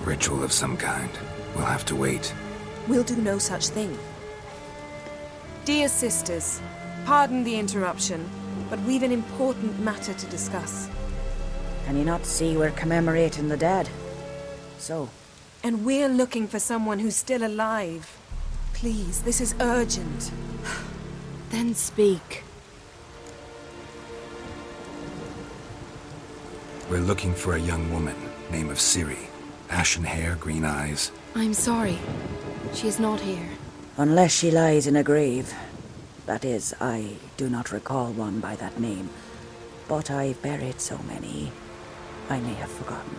Ritual of some kind. We'll have to wait. We'll do no such thing. Dear sisters, pardon the interruption, but we've an important matter to discuss. Can you not see we're commemorating the dead? So? And we're looking for someone who's still alive. Please, this is urgent. Then speak. We're looking for a young woman, name of Ciri. Ashen hair, green eyes. I'm sorry. She is not here. Unless she lies in a grave. That is, I do not recall one by that name. But I've buried so many, I may have forgotten.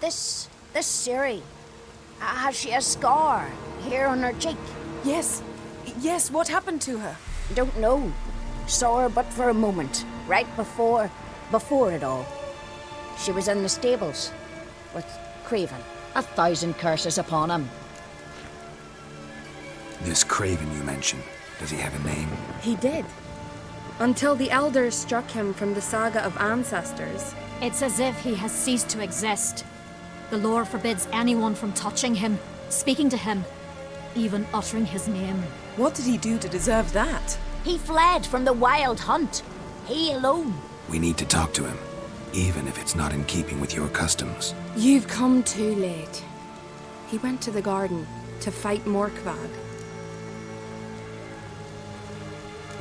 This Ciri, has she a scar here on her cheek? Yes, what happened to her? Don't know. Saw her but for a moment, right before it all. She was in the stables with Craven. 1,000 curses upon him. This Craven you mentioned, does he have a name? He did. Until the elders struck him from the saga of ancestors. It's as if he has ceased to exist. The lore forbids anyone from touching him, speaking to him, even uttering his name. What did he do to deserve that? He fled from the wild hunt. He alone. We need to talk to him, even if it's not in keeping with your customs. You've come too late. He went to the garden to fight Morkvarg.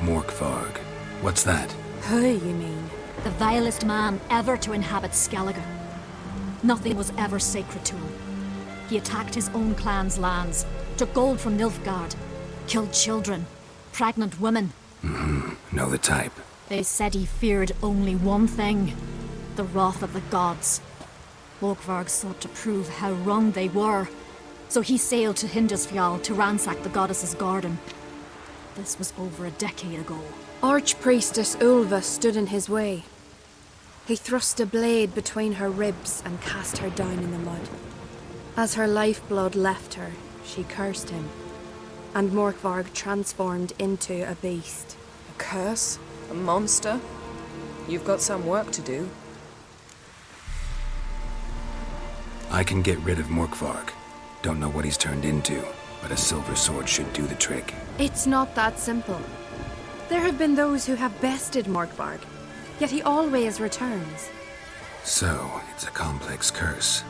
Morkvarg. What's that? Who, you mean? The vilest man ever to inhabit Skellige. Nothing was ever sacred to him. He attacked his own clan's lands, took gold from Nilfgaard, killed children, pregnant women. Know the type. They said he feared only one thing, the wrath of the gods. Morkvarg sought to prove how wrong they were, so he sailed to Hindisfjall to ransack the goddess's garden. This was over a decade ago. Archpriestess Ulva stood in his way. He thrust a blade between her ribs and cast her down in the mud. As her lifeblood left her, she cursed him, and Morkvarg transformed into a beast. A curse? A monster? You've got some work to do. I can get rid of Morkvarg. Don't know what he's turned into, but a silver sword should do the trick. It's not that simple. There have been those who have bested Morkvarg, yet he always returns. So, it's a complex curse,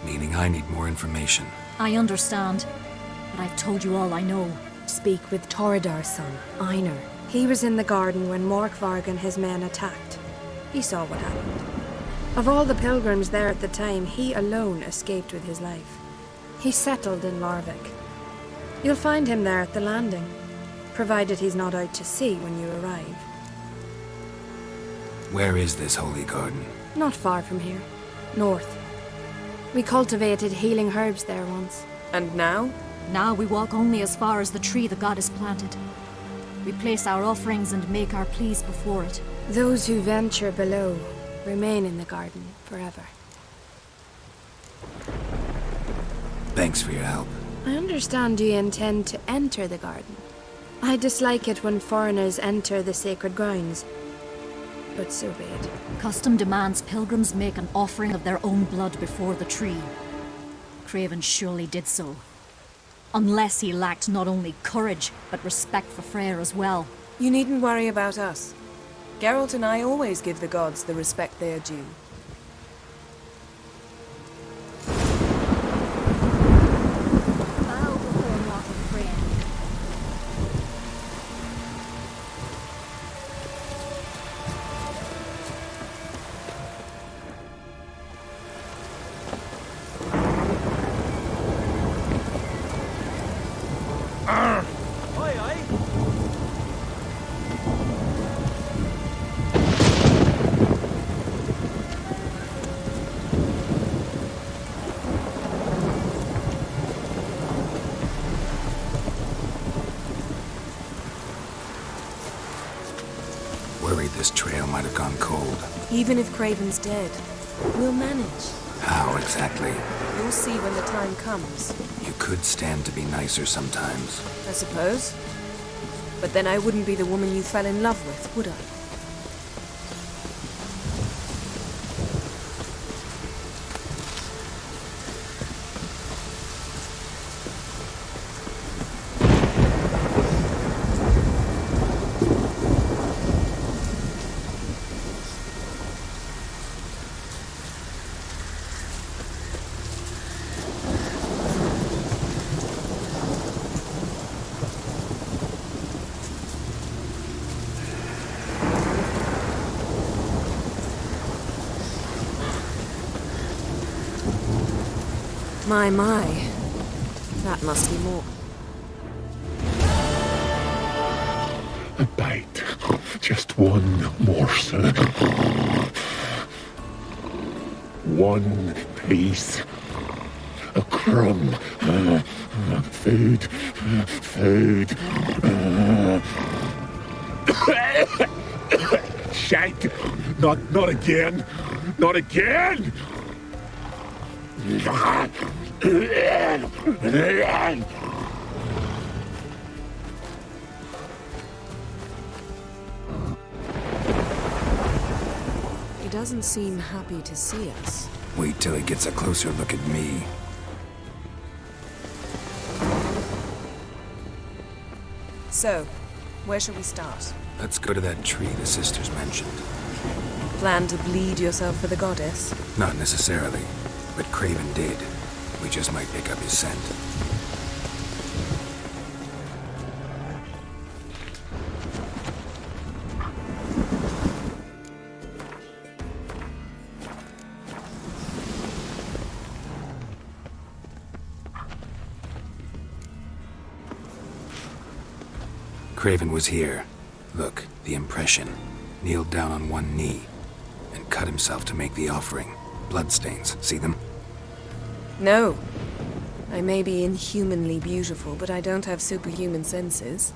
meaning I need more information. I understand, but I've told you all I know. Speak with Torridar's son, Einar. He was in the garden when Morkvarg and his men attacked. He saw what happened. Of all the pilgrims there at the time, he alone escaped with his life. He settled in Larvik. You'll find him there at the landing, provided he's not out to sea when you arrive. Where is this holy garden? Not far from here. North. We cultivated healing herbs there once. And now? Now we walk only as far as the tree the goddess planted. We place our offerings and make our pleas before it. Those who venture below remain in the garden forever. Thanks for your help. I understand you intend to enter the garden. I dislike it when foreigners enter the sacred grounds, but so be it. Custom demands pilgrims make an offering of their own blood before the tree. Craven surely did so. Unless he lacked not only courage, but respect for Freyr as well. You needn't worry about us. Geralt and I always give the gods the respect they are due. Bow before mortal Freyr. this trail might have gone cold. Even if Craven's dead, we'll manage. How exactly? You'll see when the time comes, You could stand to be nicer sometimes. I suppose. But then I wouldn't be the woman you fell in love with, would I? My. That must be more. A bite. Just one morsel. One piece. A crumb. Food. Food. Shite. Not again. Not again. He doesn't seem happy to see us. Wait till he gets a closer look at me. So, where shall we start? Let's go to that tree the sisters mentioned. Plan to bleed yourself for the goddess? Not necessarily, but Craven did. We just might pick up his scent. Craven was here. Look, the impression. Kneeled down on one knee and cut himself to make the offering. Bloodstains, see them? No. I may be inhumanly beautiful, but I don't have superhuman senses.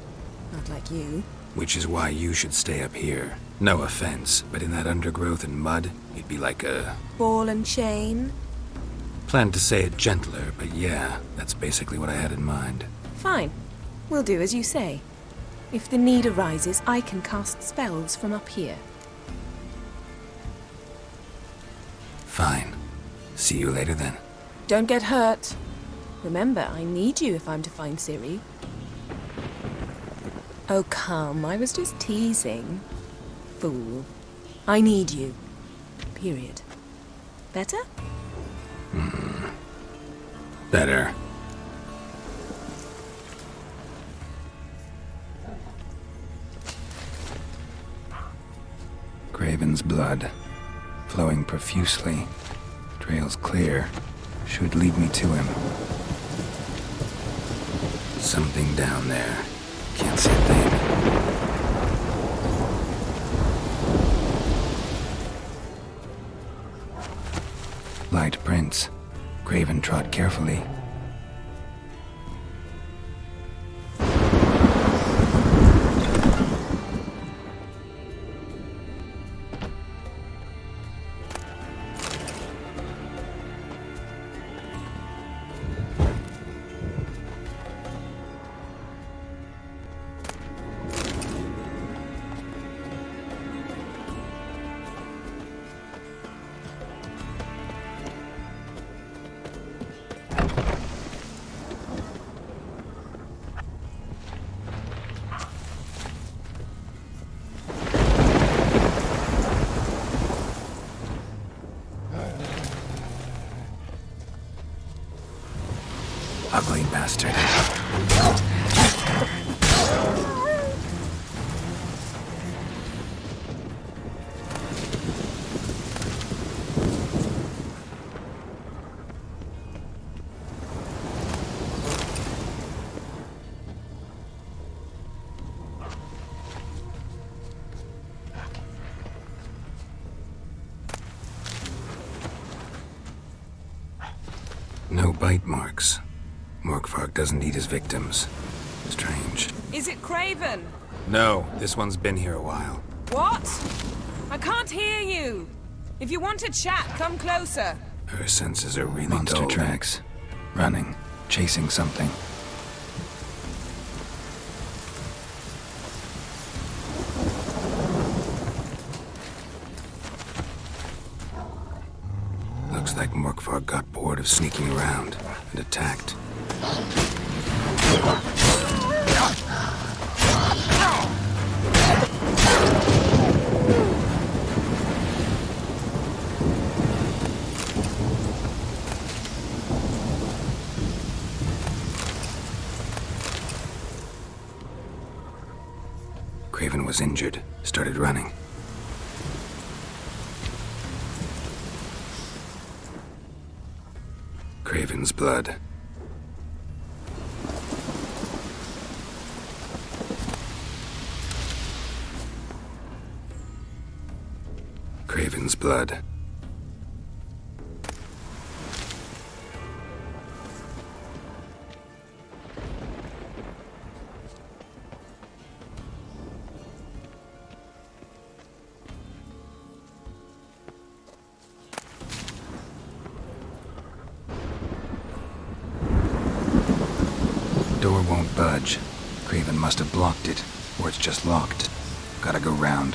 Not like you. Which is why you should stay up here. No offense, but in that undergrowth and mud, you'd be like a... Ball and chain? Planned to say it gentler, but yeah, that's basically what I had in mind. Fine. We'll do as you say. If the need arises, I can cast spells from up here. Fine. See you later then. Don't get hurt. Remember, I need you if I'm to find Ciri. Oh, come. I was just teasing. Fool. I need you. Period. Better? Better. Craven's blood, flowing profusely. Trail's clear. Should lead me to him. Something down there. Can't see a thing. Light prints. Craven trod carefully. Ugly bastard. No bite marks. Morkvark doesn't eat his victims. Strange. Is it Craven? No, this one's been here a while. What? I can't hear you! If you want to chat, come closer. Her senses are really Monster dull. tracks. Running. Chasing something. Looks like Morkvar got bored of sneaking around and attacked. Craven was injured, started running. Craven's blood. Craven's blood. Door won't budge. Craven must have blocked it, or it's just locked. Gotta go round.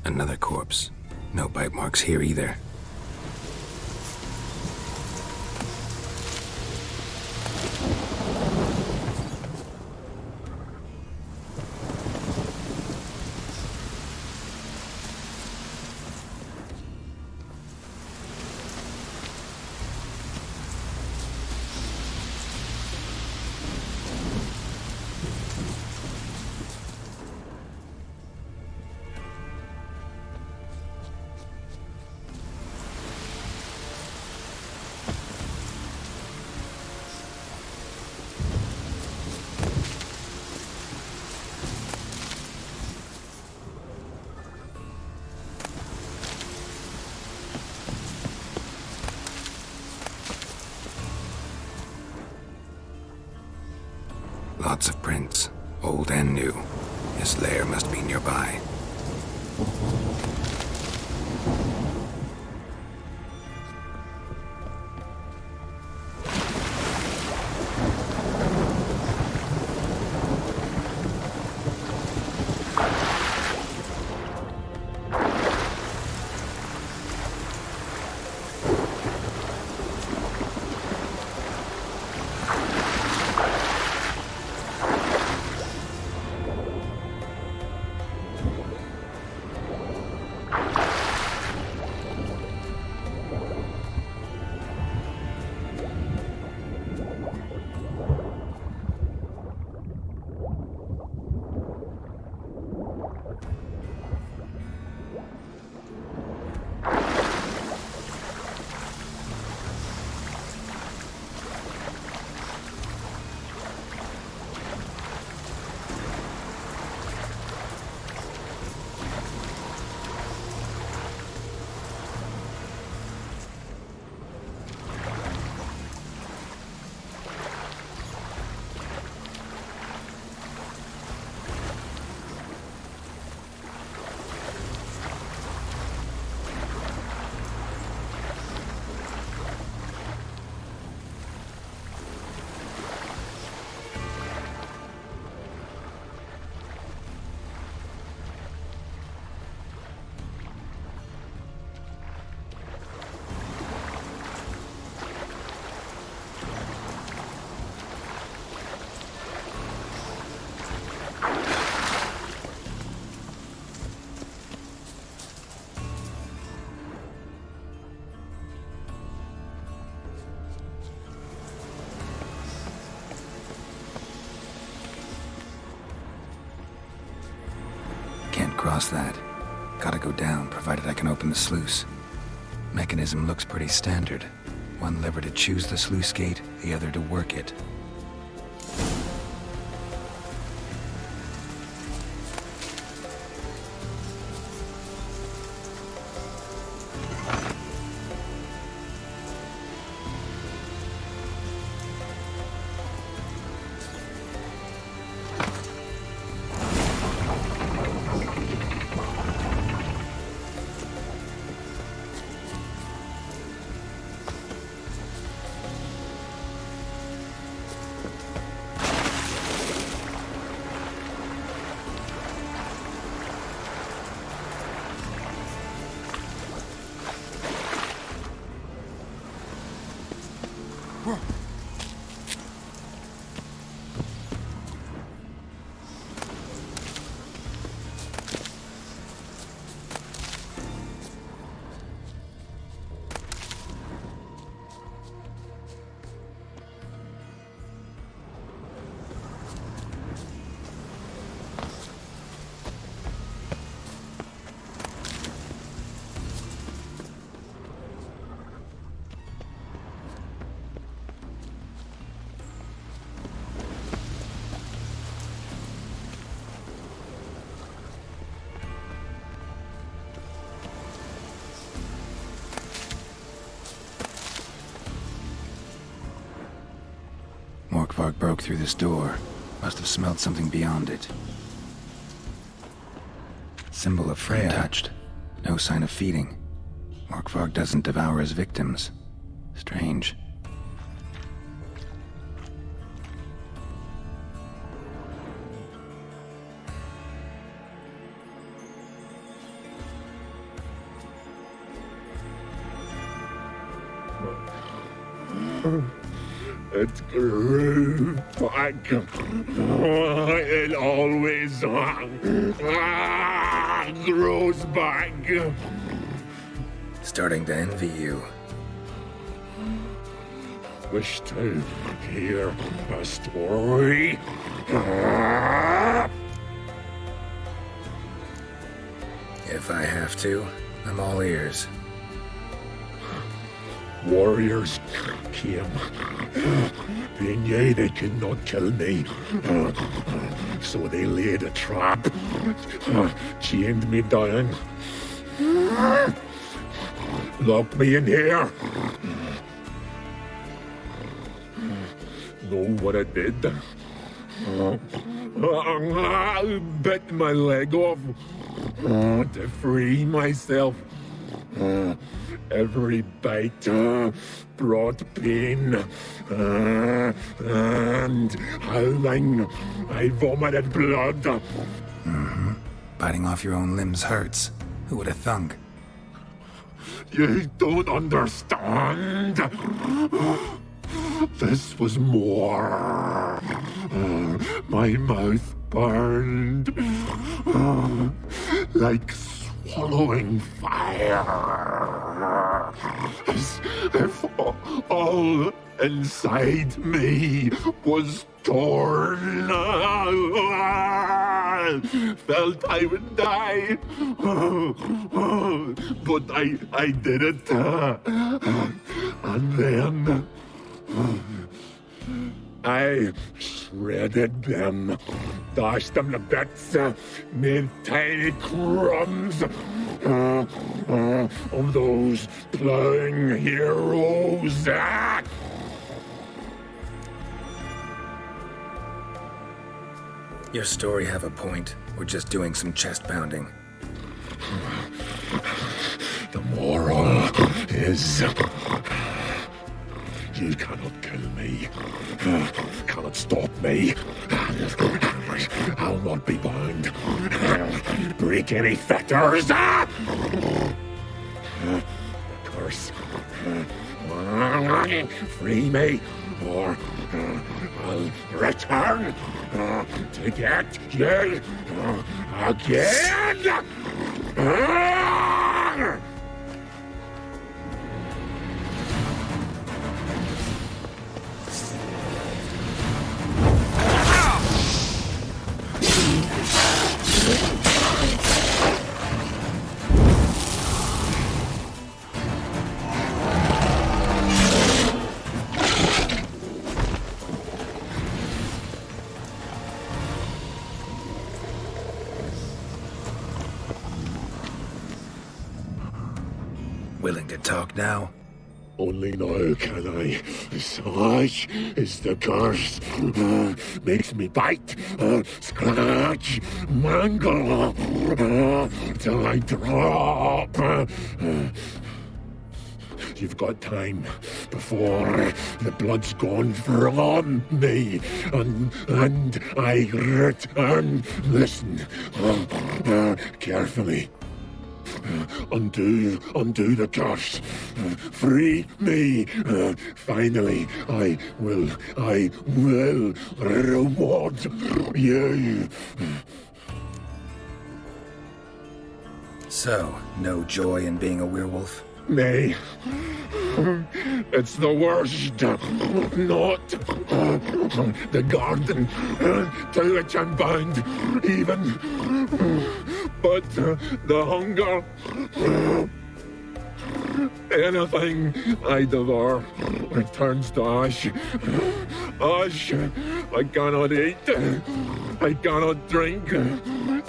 Another corpse. No bite marks here either. Lots of prints, old and new. His lair must be nearby. across that. Gotta go down, provided I can open the sluice. Mechanism looks pretty standard. One lever to choose the sluice gate, the other to work it. Morkvarg broke through this door. Must have smelled something beyond it. Symbol of Freya. Untouched. No sign of feeding. Morkvarg doesn't devour his victims. Strange. It grew back. It always grows back. Starting to envy you. Wish to hear a story. If I have to, I'm all ears. Warriors came. They knew they could not kill me. So they laid a trap. Chained me down. Locked me in here. Know what I did? Bit my leg off to free myself. Every bite brought pain, and howling, I vomited blood. Mm-hmm. Biting off your own limbs hurts. Who would have thunk? You don't understand. This was more. My mouth burned like swallowing fire, as if all inside me was torn. Felt I would die, but I did it, and then I shredded them, dashed them to bits, made tiny crumbs of those plowing heroes. Your story have a point. We're just doing some chest pounding. The moral is, you cannot kill me, cannot stop me. I'll not be bound. Break any fetters. Curse. Free me, or I'll return to get you again. to talk now? Only now can I. Such is the curse. Makes me bite, scratch, mangle, till I drop. You've got time before the blood's gone from me, and I return. Listen, carefully. Undo the curse. Free me. Finally, I will reward you. So, no joy in being a werewolf? Nay, it's the worst. Not the garden to which I'm bound, even, but the hunger. Anything I devour returns to ash. Ash I cannot eat, I cannot drink,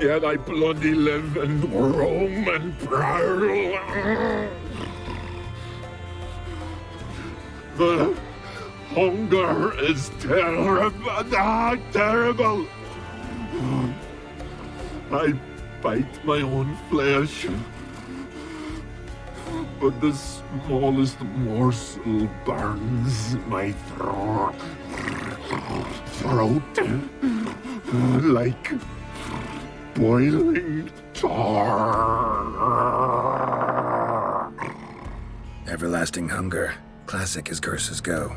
yet I bloody live and roam and prowl. The hunger is terrible. I bite my own flesh, but the smallest morsel burns my throat like boiling tar. Everlasting hunger. Classic as curses go.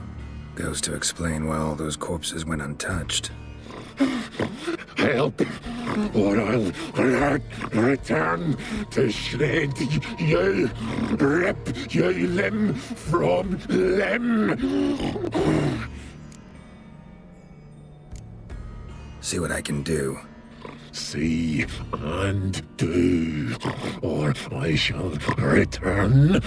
Goes to explain why all those corpses went untouched. Help, or I'll return to shred you, rip you limb from limb. See what I can do. See and do, or I shall return.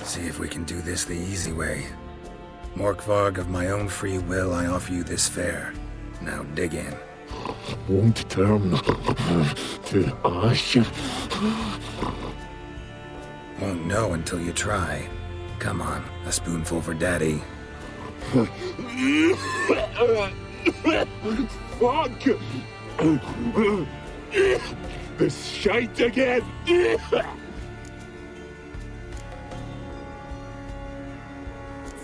See if we can do this the easy way. Morkvarg, of my own free will, I offer you this fare. Now dig in. Won't turn to ash. Won't know until you try. Come on, a spoonful for Daddy. Fuck! This shite again!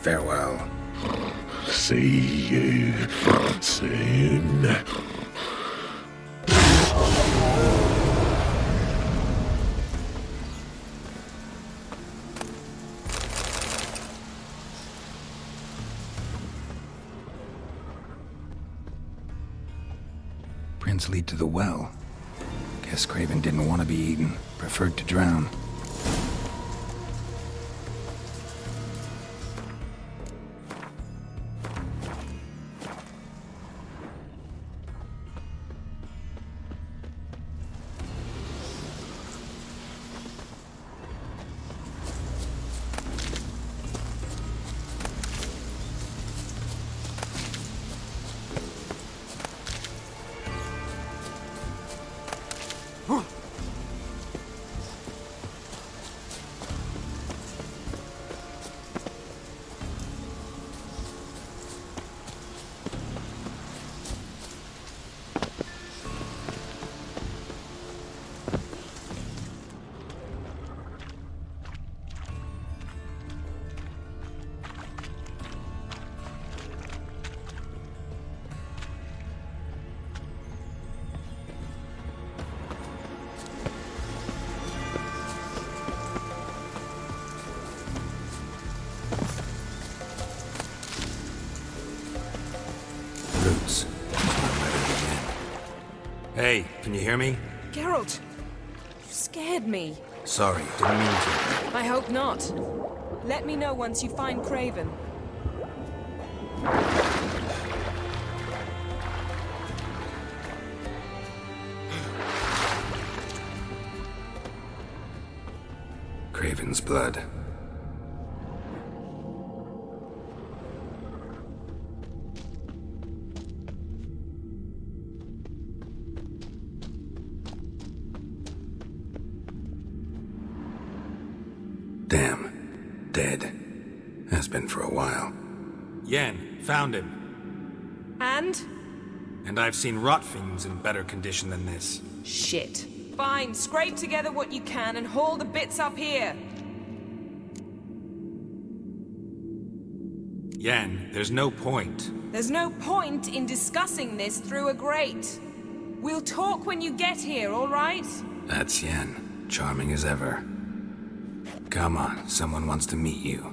Farewell. See you soon. Prints lead to the well. Guess Craven didn't want to be eaten. Preferred to drown. Can you hear me? Geralt, you scared me. Sorry, didn't mean to. I hope not. Let me know once you find Craven. Craven's blood. Damn. Dead. Has been for a while. Yen, found him. And? And I've seen rot fiends in better condition than this. Shit. Fine, scrape together what you can and haul the bits up here. Yen, there's no point. There's no point in discussing this through a grate. We'll talk when you get here, all right? That's Yen. Charming as ever. Come on, someone wants to meet you.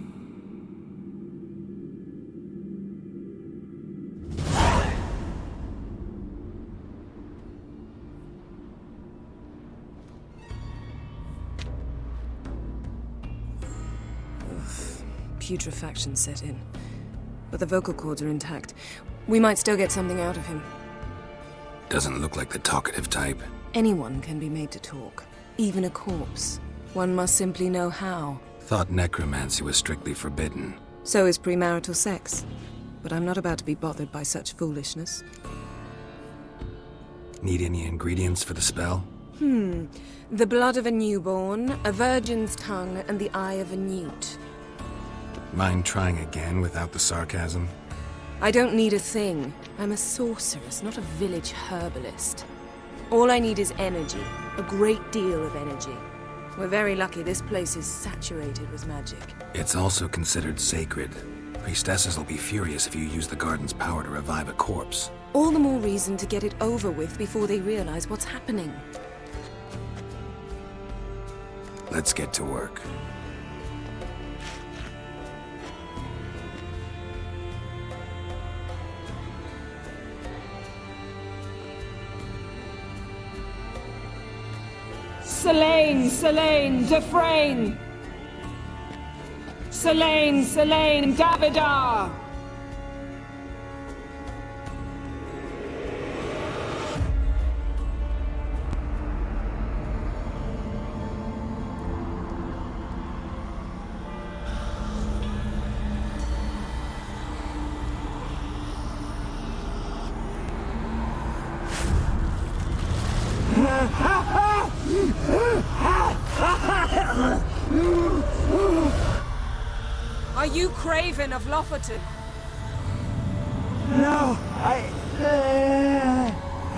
Putrefaction set in. But the vocal cords are intact. We might still get something out of him. Doesn't look like the talkative type. Anyone can be made to talk. Even a corpse. One must simply know how. Thought necromancy was strictly forbidden. So is premarital sex. But I'm not about to be bothered by such foolishness. Need any ingredients for the spell? The blood of a newborn, a virgin's tongue, and the eye of a newt. Mind trying again without the sarcasm? I don't need a thing. I'm a sorceress, not a village herbalist. All I need is energy. A great deal of energy. We're very lucky this place is saturated with magic. It's also considered sacred. Priestesses will be furious if you use the garden's power to revive a corpse. All the more reason to get it over with before they realize what's happening. Let's get to work. Selene, Selene, Defrain! Selene, Selene, Davidar! Are you Craven of Lofoten? No, I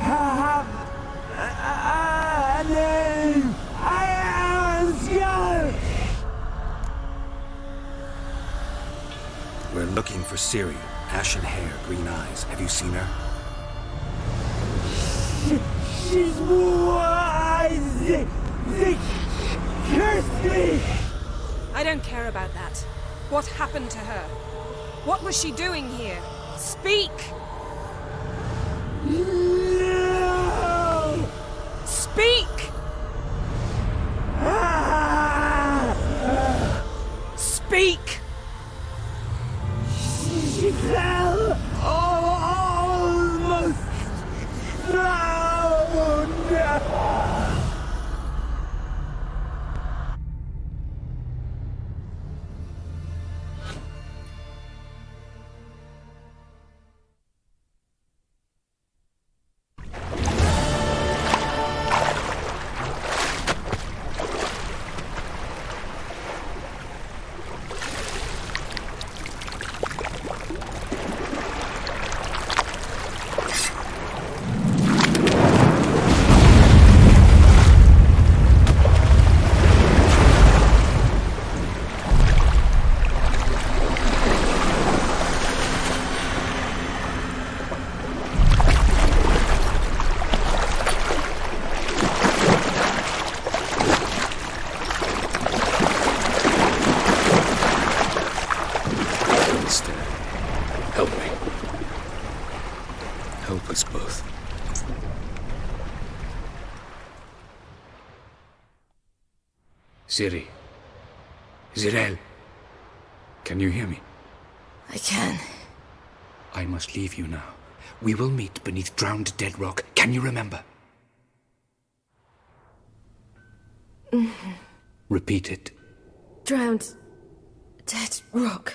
have a name. I am Scar. We're looking for Ciri. Ashen hair, green eyes. Have you seen her? She's wise. They cursed me. I don't care about that. What happened to her? What was she doing here? Speak! No. Speak! Speak! She fell almost drowned. Ciri. Zirel. Can you hear me? I can. I must leave you now. We will meet beneath drowned dead rock. Can you remember? Repeat it. Drowned. Dead rock.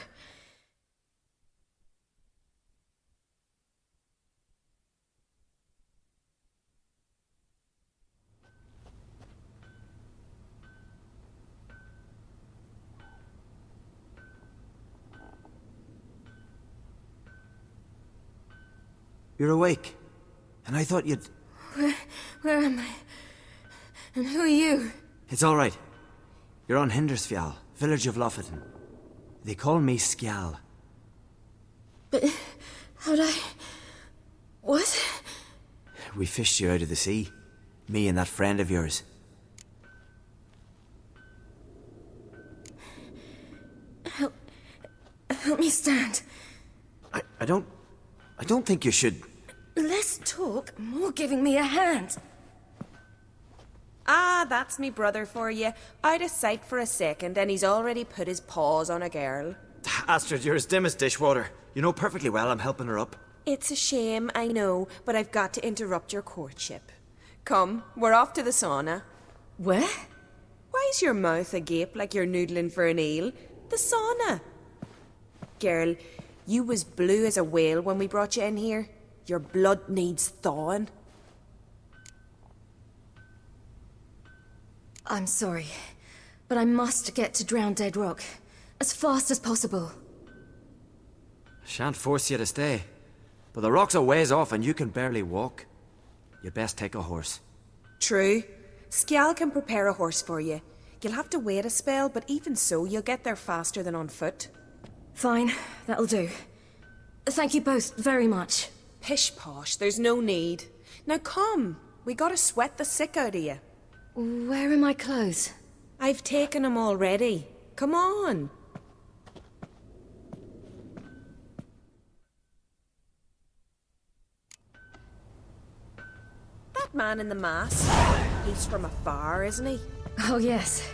You're awake. And I thought you'd... Where am I? And who are you? It's all right. You're on Hindersfjall, village of Lofoten. They call me Skjal. But how'd I... What? We fished you out of the sea. Me and that friend of yours. Help me stand. I don't think you should... Less talk, more giving me a hand. Ah, that's me brother for you. Out of sight for a second, and he's already put his paws on a girl. Astrid, you're as dim as dishwater. You know perfectly well I'm helping her up. It's a shame, I know, but I've got to interrupt your courtship. Come, we're off to the sauna. Where? Why's your mouth agape like you're noodling for an eel? The sauna. Girl, you was blue as a whale when we brought you in here. Your blood needs thawing. I'm sorry, but I must get to Drowned Dead Rock as fast as possible. Shan't force you to stay. But the rock's a ways off and you can barely walk. You'd best take a horse. True. Skjal can prepare a horse for you. You'll have to wait a spell, but even so, you'll get there faster than on foot. Fine, that'll do. Thank you both very much. Pish posh, there's no need. Now come, we gotta sweat the sick out of you. Where are my clothes? I've taken them already. Come on. That man in the mask, he's from afar, isn't he? Oh yes,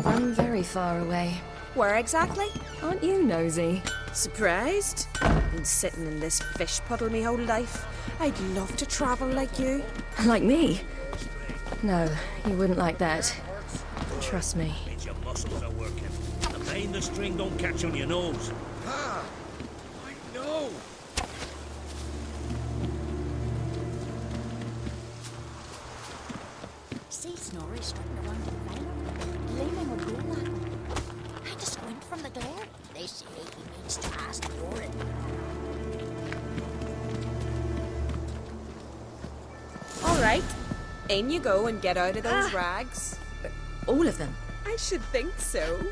from very far away. Where exactly? Aren't you nosy? Surprised? Been sitting in this fish puddle me whole life. I'd love to travel like you. Like me? No, you wouldn't like that. Trust me. Means your muscles are working. The pain the string don't catch on your nose. Ah! I know! See Snorri strutting around in the vine, gleaming a gold at him. Kind of squint from the glare. They say he means to ask for it. All right. In you go and get out of those rags. All of them? I should think so.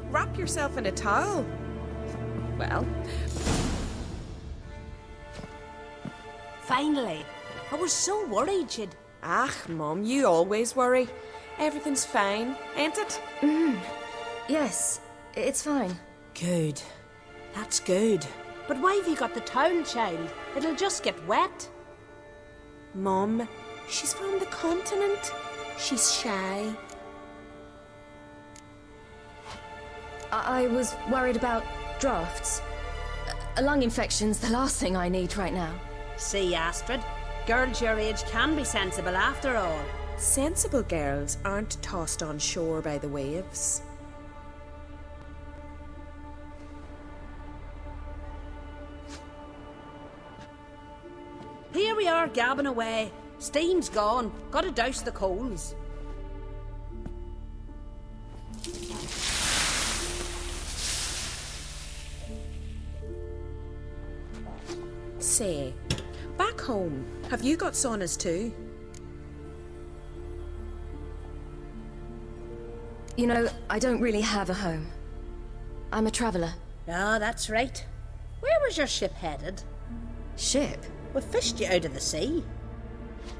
Wrap yourself in a towel. Well, Finally. I was so worried you'd... Mum, you always worry. Everything's fine, ain't it? Yes, it's fine. Good. That's good. But why have you got the towel, child? It'll just get wet. Mum, she's from the continent. She's shy. I was worried about drafts. Lung infection's the last thing I need right now. See, Astrid, girls your age can be sensible after all. Sensible girls aren't tossed on shore by the waves. Here we are there, gabbing away. Steam's gone. Gotta douse the coals. Say, back home, have you got saunas too? You know, I don't really have a home. I'm a traveller. Ah, that's right. Where was your ship headed? Ship? We fished you out of the sea.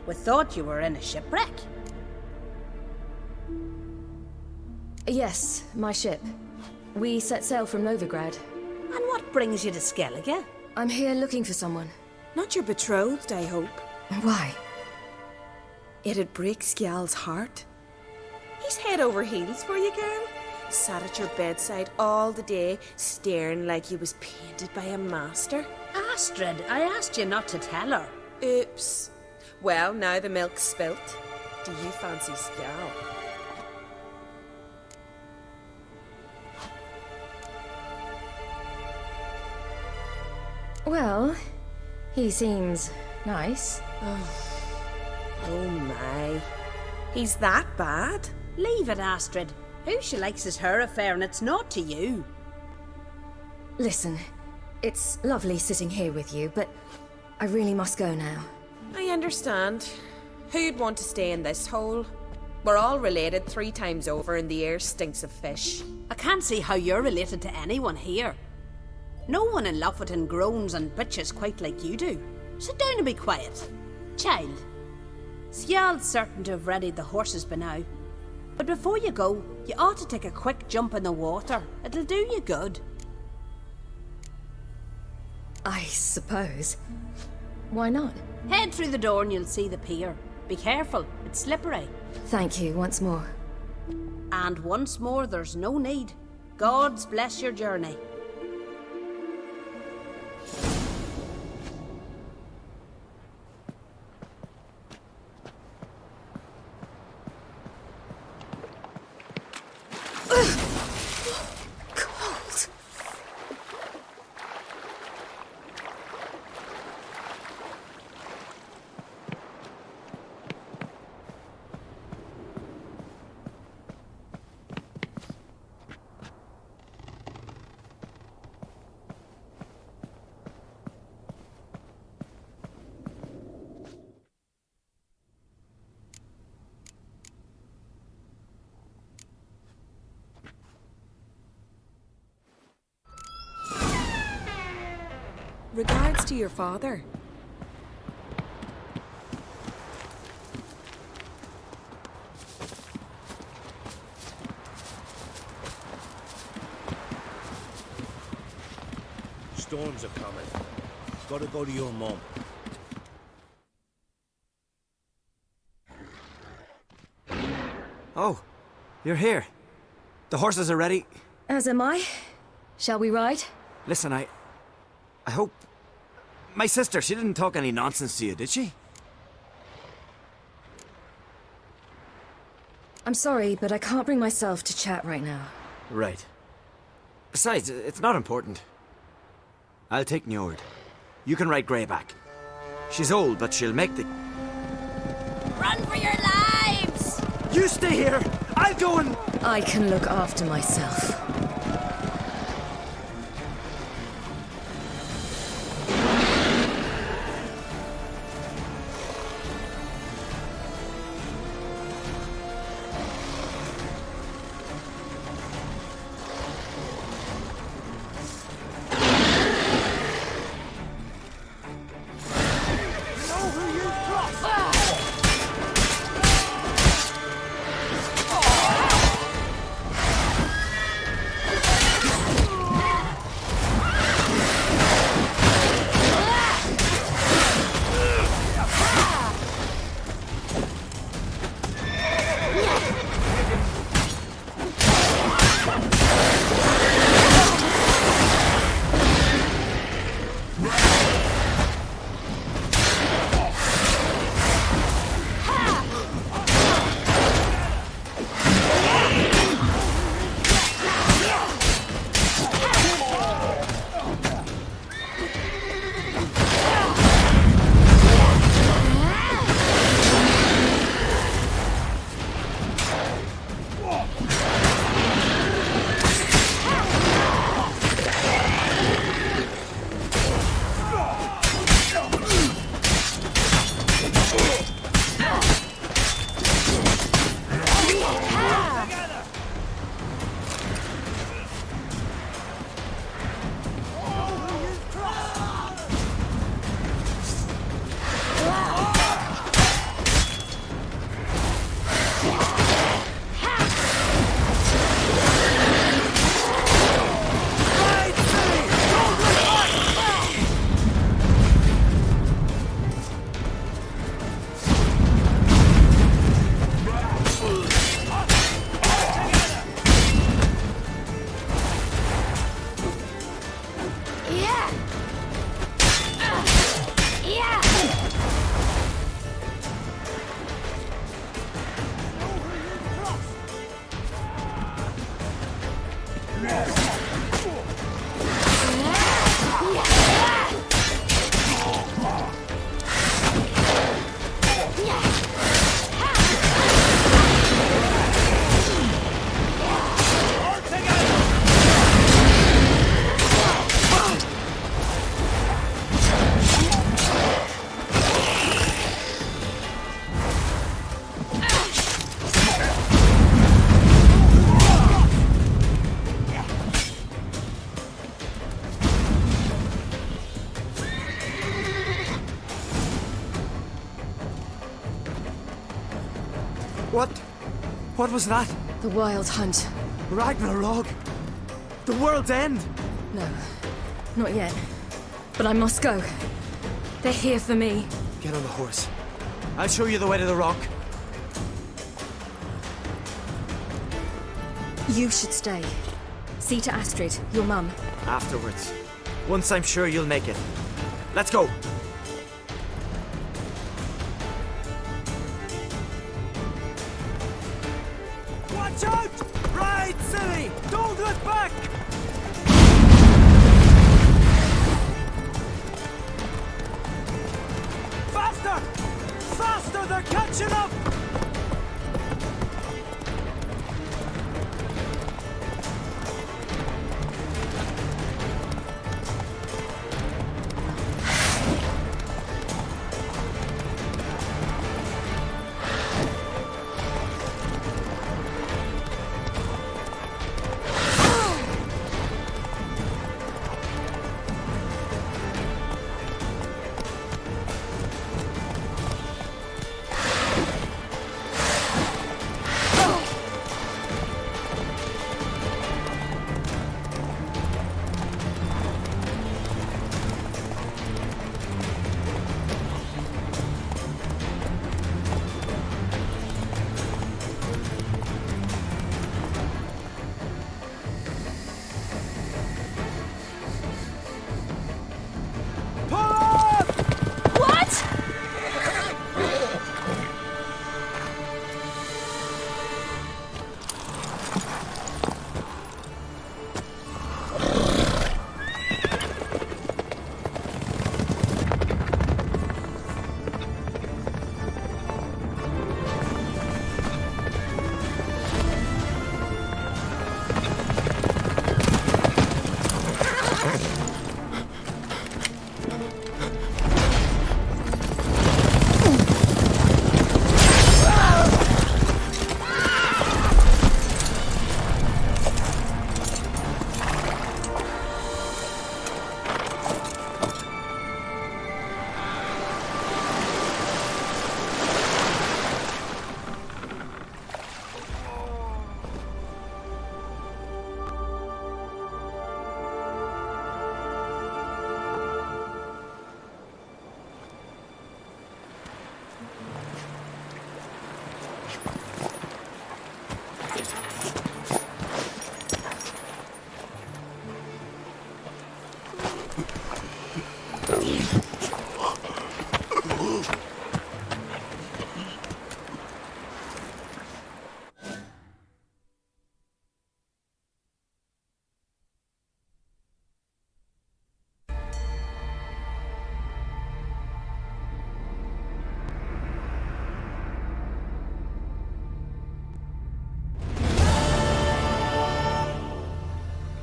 We thought you were in a shipwreck. Yes, my ship. We set sail from Novigrad. And what brings you to Skellige? I'm here looking for someone. Not your betrothed, I hope. Why? It'd break Skjal's heart. He's head over heels for you, girl. Sat at your bedside all the day, staring like he was painted by a master. Astrid, I asked you not to tell her. Oops. Well, now the milk's spilt. Do you fancy Skjal? Well, he seems nice. Oh my. He's that bad? Leave it, Astrid. Who she likes is her affair, and it's not to you. Listen, it's lovely sitting here with you, but I really must go now. I understand. Who'd want to stay in this hole? We're all related 3 times over, and the air stinks of fish. I can't see how you're related to anyone here. No one in Lofoten groans and bitches quite like you do. Sit down and be quiet. Child, Skjal's certain to have readied the horses by now. But before you go, you ought to take a quick jump in the water. It'll do you good. I suppose. Why not? Head through the door and you'll see the pier. Be careful, it's slippery. Thank you once more. And once more, there's no need. God's bless your journey. Regards to your father. Storms are coming. Gotta go to your mum. Oh, you're here. The horses are ready. As am I. Shall we ride? Listen, I hope... My sister, she didn't talk any nonsense to you, did she? I'm sorry, but I can't bring myself to chat right now. Right. Besides, it's not important. I'll take Njord. You can ride Greyback. She's old, but she'll make the... Run for your lives! You stay here! I'll go and... I can look after myself. What was that? The Wild Hunt. Ragnarok? The world's end? No, not yet. But I must go. They're here for me. Get on the horse. I'll show you the way to the rock. You should stay. See to Astrid, your mum. Afterwards. Once I'm sure you'll make it. Let's go! Watch out! Ride, silly! Don't look back! Faster! Faster! They're catching up!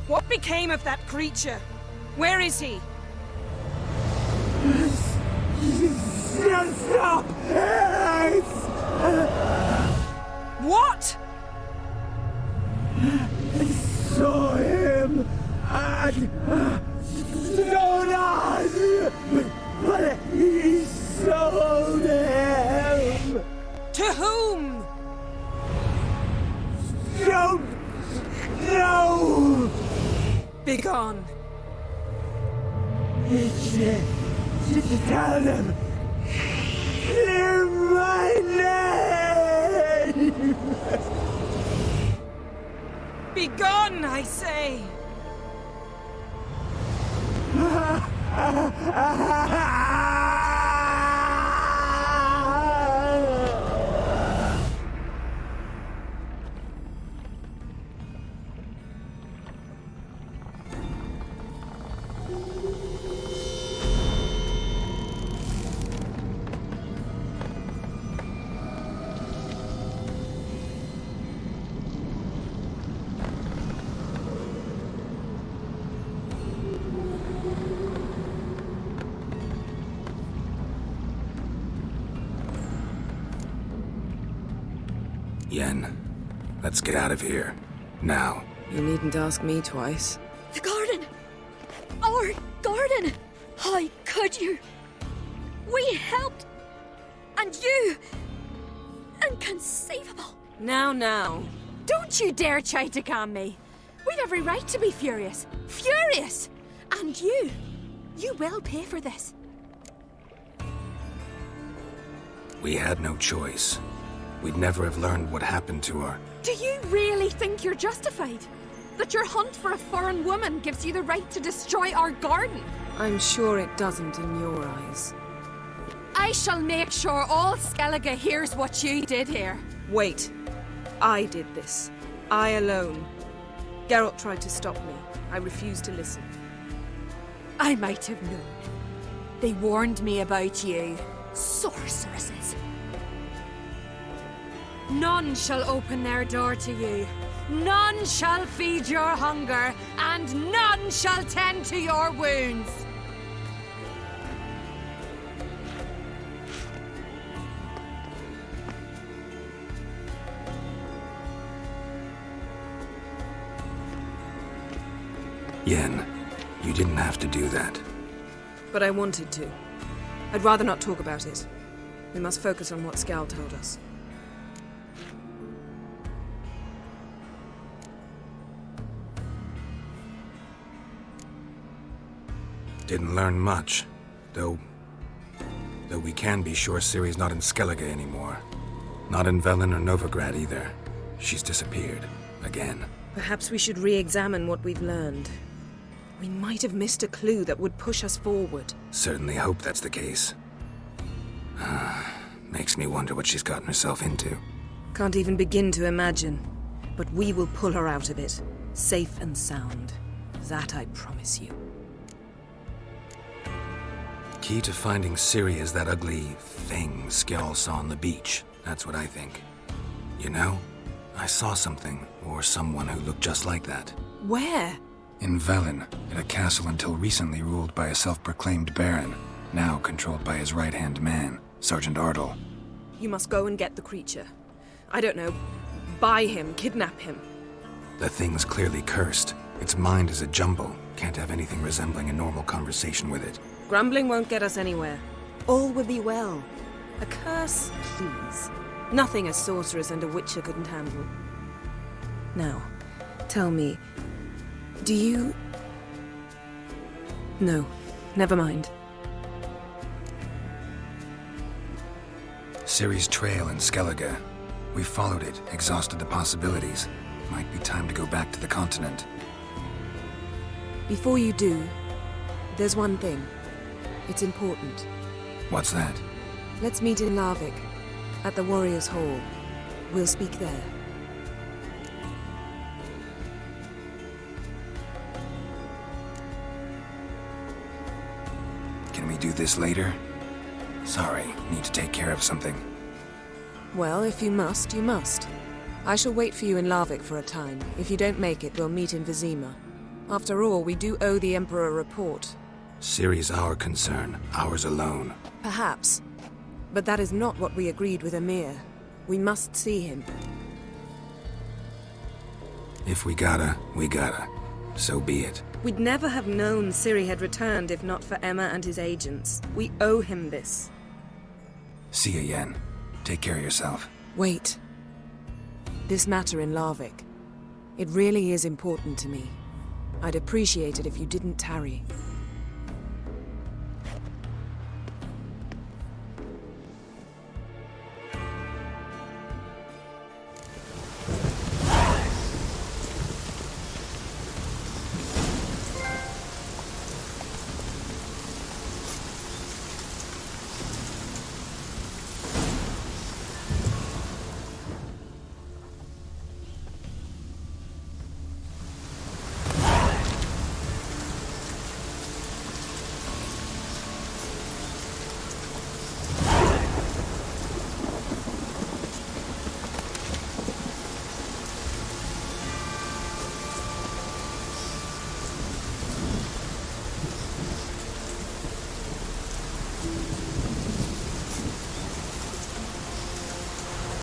What became of that creature? Where is he? Stop! What? I saw him at Stonas, but he sold him. To whom? Don't know. Begone. Tell them. Clear my name. Begone, I say. Yen, let's get out of here. Now. You needn't ask me twice. The garden! Our garden! How could you? We helped! And you! And Inconceivable! Now. Don't you dare try to calm me. We've every right to be furious. Furious! And you will pay for this. We had no choice. We'd never have learned what happened to her. Do you really think you're justified? That your hunt for a foreign woman gives you the right to destroy our garden? I'm sure it doesn't in your eyes. I shall make sure all Skellige hears what you did here. Wait. I did this. I alone. Geralt tried to stop me. I refused to listen. I might have known. They warned me about you. Sorceresses. None shall open their door to you. None shall feed your hunger, and none shall tend to your wounds. Yen, you didn't have to do that. But I wanted to. I'd rather not talk about it. We must focus on what Skal told us. Didn't learn much, though we can be sure Ciri's not in Skellige anymore. Not in Velen or Novigrad either. She's disappeared. Again. Perhaps we should re-examine what we've learned. We might have missed a clue that would push us forward. Certainly hope that's the case. Makes me wonder what she's gotten herself into. Can't even begin to imagine. But we will pull her out of it. Safe and sound. That I promise you. Key to finding Ciri is that ugly thing Skjall saw on the beach. That's what I think. You know, I saw something, or someone who looked just like that. Where? In Velen, in a castle until recently ruled by a self-proclaimed baron, now controlled by his right-hand man, Sergeant Ardle. You must go and get the creature. I don't know, buy him, kidnap him. The thing's clearly cursed. Its mind is a jumble. Can't have anything resembling a normal conversation with it. Grumbling won't get us anywhere. All will be well. A curse, please. Nothing a sorceress and a witcher couldn't handle. Now, tell me, do you... No, never mind. Ciri's trail in Skellige. We followed it, exhausted the possibilities. Might be time to go back to the continent. Before you do, there's one thing. It's important. What's that? Let's meet in Larvik, at the Warriors' Hall. We'll speak there. Can we do this later? Sorry, need to take care of something. Well, if you must, you must. I shall wait for you in Larvik for a time. If you don't make it, we'll meet in Vizima. After all, we do owe the Emperor a report. Ciri's our concern, ours alone. Perhaps. But that is not what we agreed with Emir. We must see him. If we gotta, we gotta. So be it. We'd never have known Ciri had returned if not for Emma and his agents. We owe him this. See ya, Yen. Take care of yourself. Wait. This matter in Larvik. It really is important to me. I'd appreciate it if you didn't tarry.